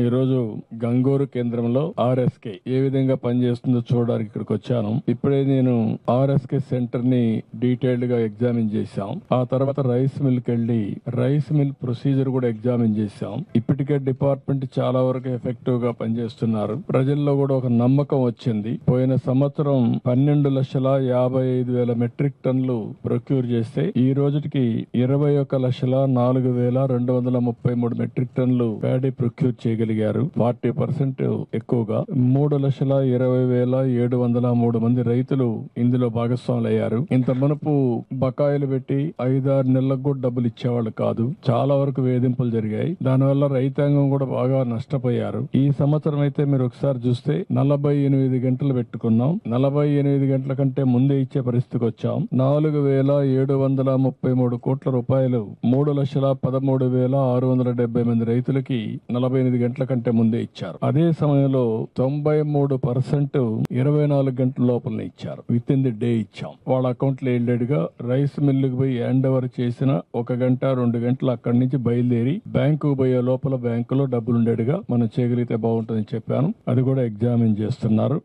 ఈ రోజు గంగూరు కేంద్రంలో ఆర్ఎస్కే ఏ విధంగా పనిచేస్తుందో చూడడానికి ఇక్కడికి వచ్చాను. ఇప్పుడే నేను ఆర్ఎస్కే సెంటర్ ని డీటెయిల్డ్ గా ఎగ్జామిన్ చేశాం. ఆ తర్వాత రైస్ మిల్ కి వెళ్లి రైస్ మిల్ ప్రొసీజర్ కూడా ఎగ్జామిన్ చేశాం. ఇప్పటికే డిపార్ట్మెంట్ చాలా వరకు ఎఫెక్టివ్ గా పనిచేస్తున్నారు. ప్రజల్లో కూడా ఒక నమ్మకం వచ్చింది. పోయిన సంవత్సరం 12,55,000 మెట్రిక్ టన్నులు ప్రొక్యూర్ చేస్తే ఈ రోజుకి 21,04,233 మెట్రిక్ టన్నులు ప్యాడీ ప్రొక్యూర్ చేయగలిగారు. 40% ఎక్కువగా 3,20,703 మంది రైతులు ఇందులో భాగస్వాములు అయ్యారు. ఇంత మునుపు బకాయిలు పెట్టి 5-6 నెలలకు కూడా డబ్బులు ఇచ్చేవాళ్ళు కాదు. చాలా వరకు వేధింపులు జరిగాయి. దానివల్ల రైతాంగం కూడా బాగా నష్టపోయారు. ఈ సంవత్సరం అయితే మీరు ఒకసారి చూస్తే 48 గంటలు పెట్టుకున్నాం. 48 గంటల కంటే ముందే ఇచ్చే పరిస్థితికి వచ్చాం. 4,733 కోట్ల రూపాయలు 3,13,670 మంది రైతులకి 48 గంటల కంటే ముందే ఇచ్చారు. అదే సమయంలో 93% 24 గంటల లోపలనే ఇచ్చారు. విత్ ఇన్ ది డే ఇచ్చాం. వాళ్ళ అకౌంట్ లో వెళ్ళేడుగా రైస్ మిల్లుకి పోయి హ్యాండ్ ఓవర్ చేసిన 1 గంట 2 గంటలు అక్కడి నుంచి బయలుదేరి బ్యాంకు పోయే లోపల బ్యాంకులో డబ్బులు ఉండేడుగా మనం చేయగలిగితే బాగుంటుందని చెప్పాను. అది కూడా ఎగ్జామిన్ చేస్తున్నారు.